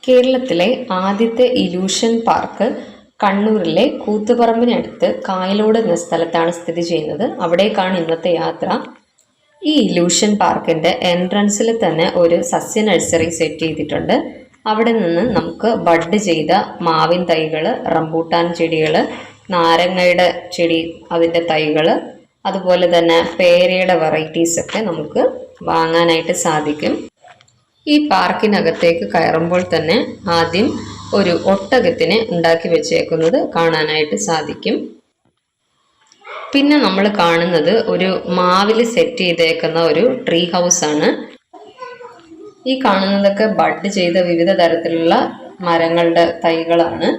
കേരളത്തിലെ ആദ്യത്തെ illusion park കണ്ണൂരിലെ കൂത്തുപറമ്പിനടുത്ത് കായലോട് എന്ന സ്ഥലത്താണ് സ്ഥിതി ചെയ്യുന്നത്. അവിടേക്കാണ് ഇന്നത്തെ യാത്ര. ഈ ഇലൂഷൻ പാർക്കിൻ്റെ എൻട്രൻസിൽ തന്നെ ഒരു സസ്യ നഴ്സറി സെറ്റ് ചെയ്തിട്ടുണ്ട്. അവിടെ നിന്ന് നമുക്ക് ബഡ് ചെയ്ത മാവിൻ തൈകൾ, റംബൂട്ടാൻ ചെടികൾ, നാരങ്ങയുടെ ചെടി, അതിൻ്റെ തൈകൾ, അതുപോലെ തന്നെ പേരയുടെ വെറൈറ്റീസൊക്കെ നമുക്ക് വാങ്ങാനായിട്ട് സാധിക്കും. ഈ പാർക്കിനകത്തേക്ക് കയറുമ്പോൾ തന്നെ ആദ്യം ഒരു ഒട്ടകത്തിനെ ഉണ്ടാക്കി വെച്ചേക്കുന്നത് കാണാനായിട്ട് സാധിക്കും. പിന്നെ നമ്മൾ കാണുന്നത് ഒരു മാവിൽ സെറ്റ് ചെയ്തേക്കുന്ന ഒരു ട്രീ ഹൗസ് ആണ്. ഈ കാണുന്നതൊക്കെ ബഡ് ചെയ്ത വിവിധ തരത്തിലുള്ള മരങ്ങളുടെ തൈകളാണ്.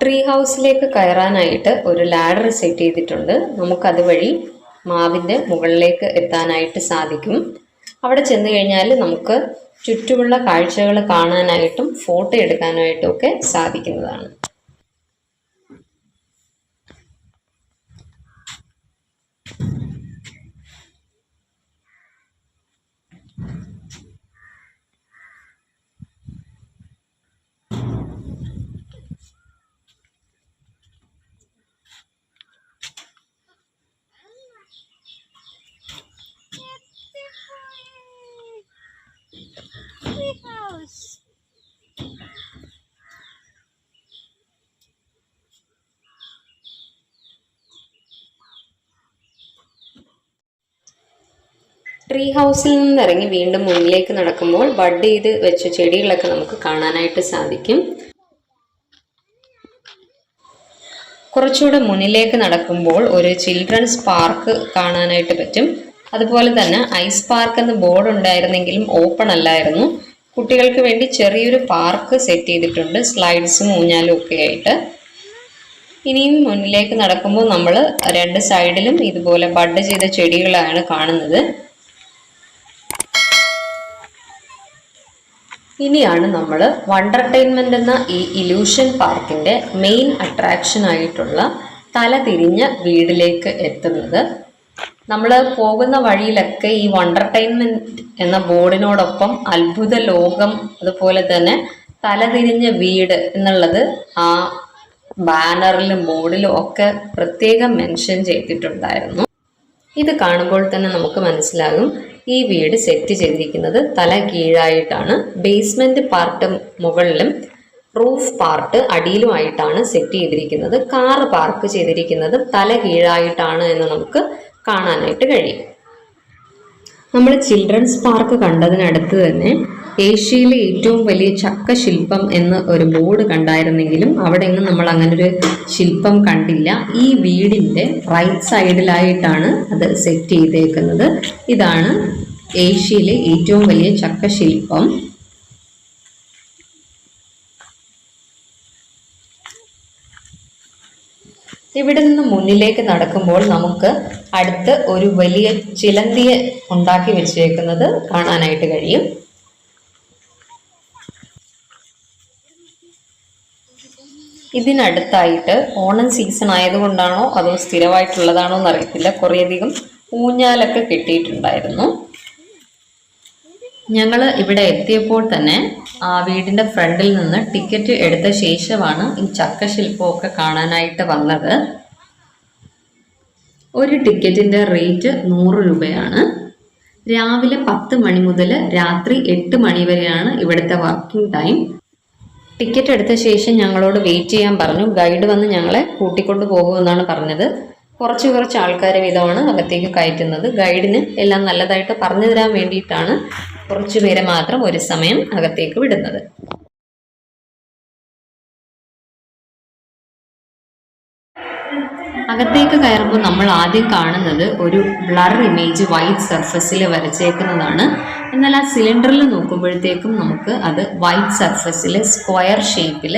ട്രീ ഹൗസിലേക്ക് കയറാനായിട്ട് ഒരു ലാഡർ സെറ്റ് ചെയ്തിട്ടുണ്ട്. നമുക്കതുവഴി മാവിൻ്റെ മുകളിലേക്ക് എത്താനായിട്ട് സാധിക്കും. അവിടെ ചെന്ന് കഴിഞ്ഞാൽ നമുക്ക് ചുറ്റുമുള്ള കാഴ്ചകൾ കാണാനായിട്ടും ഫോട്ടോ എടുക്കാനായിട്ടും ഒക്കെ സാധിക്കുന്നതാണ്. ട്രീ ഹൗസിൽ നിന്നിറങ്ങി വീണ്ടും മുന്നിലേക്ക് നടക്കുമ്പോൾ ബഡ് ചെയ്ത് വെച്ച ചെടികളൊക്കെ നമുക്ക് കാണാനായിട്ട് സാധിക്കും. കുറച്ചുകൂടെ മുന്നിലേക്ക് നടക്കുമ്പോൾ ഒരു ചിൽഡ്രൻസ് പാർക്ക് കാണാനായിട്ട് പറ്റും. അതുപോലെ തന്നെ ഐസ് പാർക്ക് എന്ന ബോർഡ് ഉണ്ടായിരുന്നെങ്കിലും ഓപ്പൺ അല്ലായിരുന്നു. കുട്ടികൾക്ക് വേണ്ടി ചെറിയൊരു പാർക്ക് സെറ്റ് ചെയ്തിട്ടുണ്ട്, സ്ലൈഡ്സും ഊഞ്ഞാലും ഒക്കെ ആയിട്ട്. ഇനിയും മുന്നിലേക്ക് നടക്കുമ്പോൾ നമ്മൾ രണ്ട് സൈഡിലും ഇതുപോലെ ബഡ് ചെയ്ത ചെടികളാണ് കാണുന്നത്. ഇനിയാണ് നമ്മൾ വണ്ടർടൈൻമെന്റ് എന്ന ഈ ഇലൂഷൻ പാർക്കിന്റെ മെയിൻ അട്രാക്ഷൻ ആയിട്ടുള്ള തലതിരിഞ്ഞ വീടിലേക്ക് എത്തുന്നത്. നമ്മൾ പോകുന്ന വഴിയിലൊക്കെ ഈ വണ്ടർടൈൻമെന്റ് എന്ന ബോർഡിനോടൊപ്പം അത്ഭുത ലോകം, അതുപോലെ തന്നെ തലതിരിഞ്ഞ വീട് എന്നുള്ളത് ആ ബാനറിലും ബോർഡിലും ഒക്കെ പ്രത്യേകം മെൻഷൻ ചെയ്തിട്ടുണ്ടായിരുന്നു. ഇത് കാണുമ്പോൾ തന്നെ നമുക്ക് മനസ്സിലാകും ഈ വീട് സെറ്റ് ചെയ്തിരിക്കുന്നത് തല കീഴായിട്ടാണ്. ബേസ്മെന്റ് പാർട്ട് മുകളിലും റൂഫ് പാർട്ട് അടിയിലുമായിട്ടാണ് സെറ്റ് ചെയ്തിരിക്കുന്നത്. കാറ് പാർക്ക് ചെയ്തിരിക്കുന്നത് തല കീഴായിട്ടാണ് എന്ന് നമുക്ക് കാണാനായിട്ട് കഴിയും. നമ്മൾ ചിൽഡ്രൻസ് പാർക്ക് കണ്ടതിനടുത്ത് തന്നെ ഏഷ്യയിലെ ഏറ്റവും വലിയ ചക്ക ശില്പം എന്ന് ഒരു ബോർഡ് കണ്ടായിരുന്നെങ്കിലും അവിടെ എങ്ങും നമ്മൾ അങ്ങനൊരു ശില്പം കണ്ടില്ല. ഈ വീടിൻ്റെ റൈറ്റ് സൈഡിലായിട്ടാണ് അത് സെറ്റ് ചെയ്തേക്കുന്നത്. ഇതാണ് ഏഷ്യയിലെ ഏറ്റവും വലിയ ചക്ക ശില്പം. ഇവിടെ നിന്ന് മുന്നിലേക്ക് നടക്കുമ്പോൾ നമുക്ക് അടുത്ത് ഒരു വലിയ ചിലന്തിയെ ഉണ്ടാക്കി വെച്ചേക്കുന്നത് കാണാനായിട്ട് കഴിയും. ഇതിനടുത്തായിട്ട് ഓണം സീസൺ ആയതുകൊണ്ടാണോ അതോ സ്ഥിരമായിട്ടുള്ളതാണോ എന്നറിയത്തില്ല, കുറേയധികം ഊഞ്ഞാലൊക്കെ കെട്ടിയിട്ടുണ്ടായിരുന്നു. ഞങ്ങൾ ഇവിടെ എത്തിയപ്പോൾ തന്നെ ആ വീടിൻ്റെ ഫ്രണ്ടിൽ നിന്ന് ടിക്കറ്റ് എടുത്ത ശേഷമാണ് ഈ ചക്കശില്പമൊക്കെ കാണാനായിട്ട് വന്നത്. ഒരു ടിക്കറ്റിൻ്റെ റേറ്റ് 100 രൂപയാണ്. രാവിലെ 10 മണി മുതൽ രാത്രി 8 മണി വരെയാണ് ഇവിടുത്തെ വർക്കിംഗ് ടൈം. ടിക്കറ്റ് എടുത്ത ശേഷം ഞങ്ങളോട് വെയിറ്റ് ചെയ്യാൻ പറഞ്ഞു. ഗൈഡ് വന്ന് ഞങ്ങളെ കൂട്ടിക്കൊണ്ട് പോകുമെന്നാണ് പറഞ്ഞത്. കുറച്ച് ആൾക്കാരെ വീതമാണ് അകത്തേക്ക് കയറ്റുന്നത്. ഗൈഡിന് എല്ലാം നല്ലതായിട്ട് പറഞ്ഞു തരാൻ വേണ്ടിയിട്ടാണ് കുറച്ചു പേരെ മാത്രം ഒരു സമയം അകത്തേക്ക് വിടുന്നത്. അകത്തേക്ക് കയറുമ്പോൾ നമ്മൾ ആദ്യം കാണുന്നത് ഒരു ബ്ലർ ഇമേജ് വൈറ്റ് സർഫസിൽ വരച്ചേക്കുന്നതാണ്. എന്നാൽ ആ സിലിണ്ടറിൽ നോക്കുമ്പോഴത്തേക്കും നമുക്ക് അത് വൈറ്റ് സർഫസിൽ സ്ക്വയർ ഷേപ്പിൽ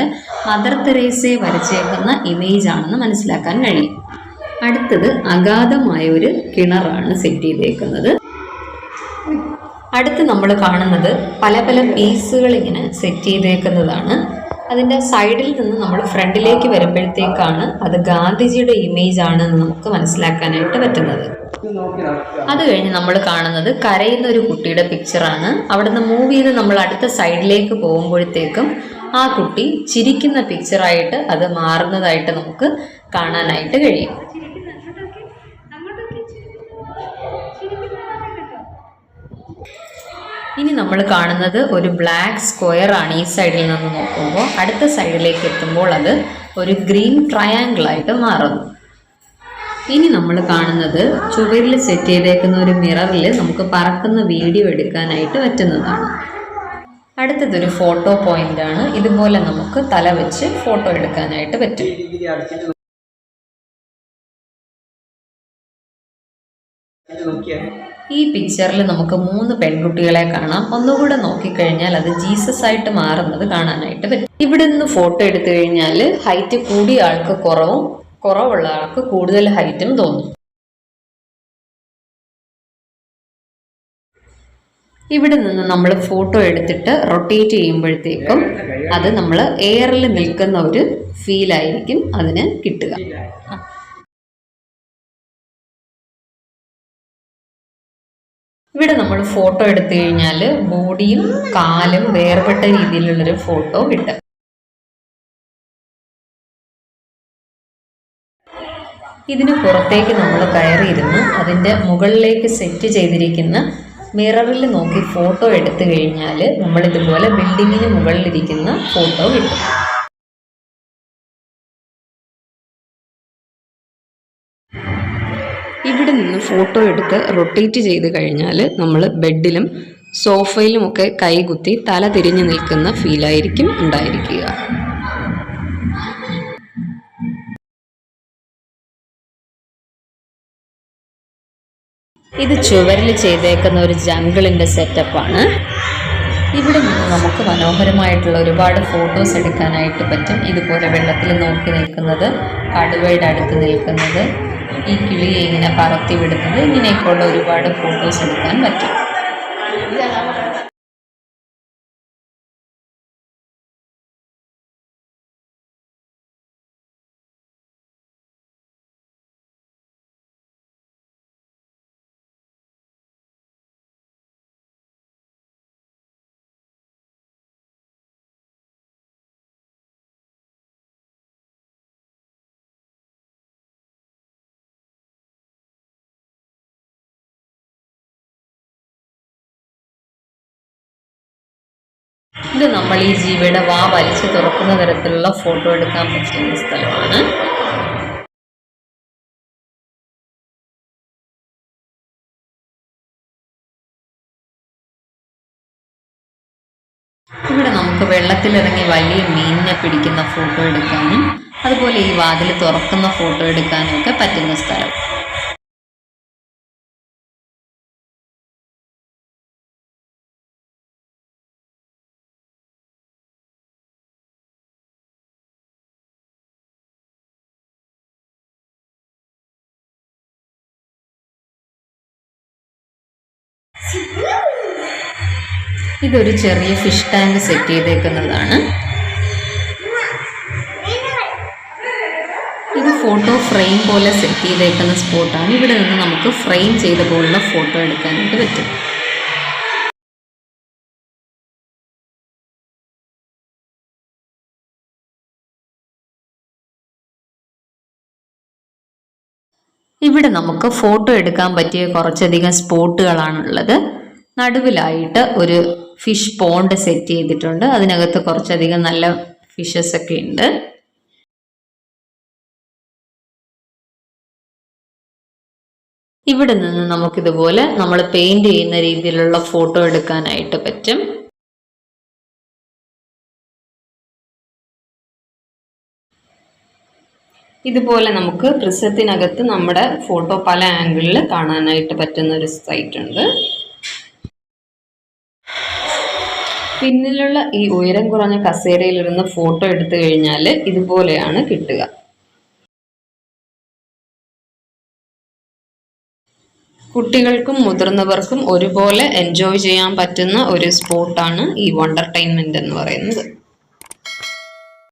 മദർ തെരേസയെ വരച്ചേക്കുന്ന ഇമേജ് ആണെന്ന് മനസ്സിലാക്കാൻ കഴിയും. അടുത്തത് അഗാധമായ ഒരു കിണറാണ് സെറ്റ് ചെയ്തേക്കുന്നത്. അടുത്ത് നമ്മൾ കാണുന്നത് പല പീസുകൾ ഇങ്ങനെ സെറ്റ് ചെയ്തേക്കുന്നതാണ്. അതിൻ്റെ സൈഡിൽ നിന്ന് നമ്മൾ ഫ്രണ്ടിലേക്ക് വരുമ്പോഴത്തേക്കാണ് അത് ഗാന്ധിജിയുടെ ഇമേജ് ആണെന്ന് നമുക്ക് മനസ്സിലാക്കാനായിട്ട് പറ്റുന്നത്. അത് കഴിഞ്ഞ് നമ്മൾ കാണുന്നത് കരയുന്ന ഒരു കുട്ടിയുടെ പിക്ചറാണ്. അവിടുന്ന് മൂവ് ചെയ്ത് നമ്മൾ അടുത്ത സൈഡിലേക്ക് പോകുമ്പോഴത്തേക്കും ആ കുട്ടി ചിരിക്കുന്ന പിക്ചറായിട്ട് അത് മാറുന്നതായിട്ട് നമുക്ക് കാണാനായിട്ട് കഴിയും. ഇനി നമ്മൾ കാണുന്നത് ഒരു ബ്ലാക്ക് സ്ക്വയർ ആണ്. ഈ സൈഡിൽ നിന്ന് നോക്കുമ്പോൾ അടുത്ത സൈഡിലേക്ക് എത്തുമ്പോൾ അത് ഒരു ഗ്രീൻ ട്രയാങ്കിൾ ആയിട്ട് മാറുന്നു. ഇനി നമ്മൾ കാണുന്നത് ചുവരിൽ സെറ്റ് ചെയ്തേക്കുന്ന ഒരു മിററിൽ നമുക്ക് പറക്കുന്ന വീഡിയോ എടുക്കാനായിട്ട് പറ്റുന്നതാണ്. അടുത്തതൊരു ഫോട്ടോ പോയിന്റ് ആണ്. ഇതുപോലെ നമുക്ക് തല വെച്ച് ഫോട്ടോ എടുക്കാനായിട്ട് പറ്റും. ഈ പിക്ചറിൽ നമുക്ക് 3 പെൺകുട്ടികളെ കാണാം. ഒന്നുകൂടെ നോക്കിക്കഴിഞ്ഞാൽ അത് ജീസസ് ആയിട്ട് മാറുന്നത് കാണാനായിട്ട് പറ്റും. ഇവിടെ നിന്ന് ഫോട്ടോ എടുത്തു കഴിഞ്ഞാൽ ഹൈറ്റ് കൂടിയ ആൾക്ക് കുറവും കുറവുള്ള ആൾക്ക് കൂടുതൽ ഹൈറ്റും തോന്നും. ഇവിടെ നിന്ന് നമ്മൾ ഫോട്ടോ എടുത്തിട്ട് റൊട്ടേറ്റ് ചെയ്യുമ്പോഴത്തേക്കും അത് നമ്മൾ എയറിൽ നിൽക്കുന്ന ഒരു ഫീലായിരിക്കും അതിന് കിട്ടുക. ഇവിടെ നമ്മൾ ഫോട്ടോ എടുത്തു കഴിഞ്ഞാൽ ബോഡിയും കാലും വേർപെട്ട രീതിയിലുള്ളൊരു ഫോട്ടോ കിട്ടും. ഇതിന് പുറത്തേക്ക് നമ്മൾ കയറിയിരുന്ന് അതിൻ്റെ മുകളിലേക്ക് സെറ്റ് ചെയ്തിരിക്കുന്ന മിററിൽ നോക്കി ഫോട്ടോ എടുത്തു കഴിഞ്ഞാൽ നമ്മളിതുപോലെ ബിൽഡിങ്ങിന് മുകളിലിരിക്കുന്ന ഫോട്ടോ കിട്ടും. ഇവിടെ നിന്ന് ഫോട്ടോ എടുത്ത് റൊട്ടേറ്റ് ചെയ്ത് കഴിഞ്ഞാൽ നമ്മൾ ബെഡിലും സോഫയിലുമൊക്കെ കൈകുത്തി തല തിരിഞ്ഞു നിൽക്കുന്ന ഫീലായിരിക്കും ഉണ്ടായിരിക്കുക. ഇത് ചുവരിൽ ചെയ്തേക്കുന്ന ഒരു ജംഗിളിൻ്റെ സെറ്റപ്പാണ്. ഇവിടെ നിന്ന് നമുക്ക് മനോഹരമായിട്ടുള്ള ഒരുപാട് ഫോട്ടോസ് എടുക്കാനായിട്ട് പറ്റും. ഇതുപോലെ വെള്ളത്തിൽ നോക്കി നിൽക്കുന്നത്, കടുവയുടെ അടുത്ത് നിൽക്കുന്നത്, ഈ കിളിയെ ഇങ്ങനെ പറത്തി വിടുന്നത്, ഇങ്ങനെയൊക്കെയുള്ള ഒരുപാട് ഫോട്ടോസ് എടുക്കാൻ പറ്റും. ഇത് നമ്മൾ ഈ ജീവിയുടെ വാ വലിച്ചു തുറക്കുന്ന തരത്തിലുള്ള ഫോട്ടോ എടുക്കാൻ പറ്റുന്ന സ്ഥലമാണ്. ഇവിടെ നമുക്ക് വെള്ളത്തിലിറങ്ങി വലിയ മീനിനെ പിടിക്കുന്ന ഫോട്ടോ എടുക്കാനും അതുപോലെ ഈ വാതിൽ തുറക്കുന്ന ഫോട്ടോ എടുക്കാനും ഒക്കെ പറ്റുന്ന സ്ഥലം. ഇതൊരു ചെറിയ ഫിഷ് ടാങ്ക് സെറ്റ് ചെയ്തേക്കുന്നതാണ്. ഇത് ഫോട്ടോ ഫ്രെയിം പോലെ സെറ്റ് ചെയ്തേക്കുന്ന സ്പോട്ടാണ്. ഇവിടെ നിന്ന് നമുക്ക് ഫ്രെയിം ചെയ്ത പോലുള്ള ഫോട്ടോ എടുക്കാനായിട്ട് പറ്റും. ഇവിടെ നമുക്ക് ഫോട്ടോ എടുക്കാൻ പറ്റിയ കുറച്ചധികം സ്പോട്ടുകളാണുള്ളത്. നടുവിലായിട്ട് ഒരു ഫിഷ് പോണ്ട് സെറ്റ് ചെയ്തിട്ടുണ്ട്. അതിനകത്ത് കുറച്ചധികം നല്ല ഫിഷസ് ഒക്കെ ഉണ്ട്. ഇവിടെ നിന്ന് നമുക്കിതുപോലെ നമ്മൾ പെയിന്റ് ചെയ്യുന്ന രീതിയിലുള്ള ഫോട്ടോ എടുക്കാനായിട്ട് പറ്റും. ഇതുപോലെ നമുക്ക് പ്രിസത്തിനകത്ത് നമ്മുടെ ഫോട്ടോ പല ആംഗിളിൽ കാണാനായിട്ട് പറ്റുന്ന ഒരു സൈറ്റ് ഉണ്ട്. പിന്നിലുള്ള ഈ ഉയരം കുറഞ്ഞ കസേരയിലിരുന്ന് ഫോട്ടോ എടുത്തു കഴിഞ്ഞാൽ ഇതുപോലെയാണ് കിട്ടുക. കുട്ടികൾക്കും മുതിർന്നവർക്കും ഒരുപോലെ എൻജോയ് ചെയ്യാൻ പറ്റുന്ന ഒരു സ്പോട്ടാണ് ഈ വണ്ടർടൈൻമെന്റ് എന്ന് പറയുന്നത്.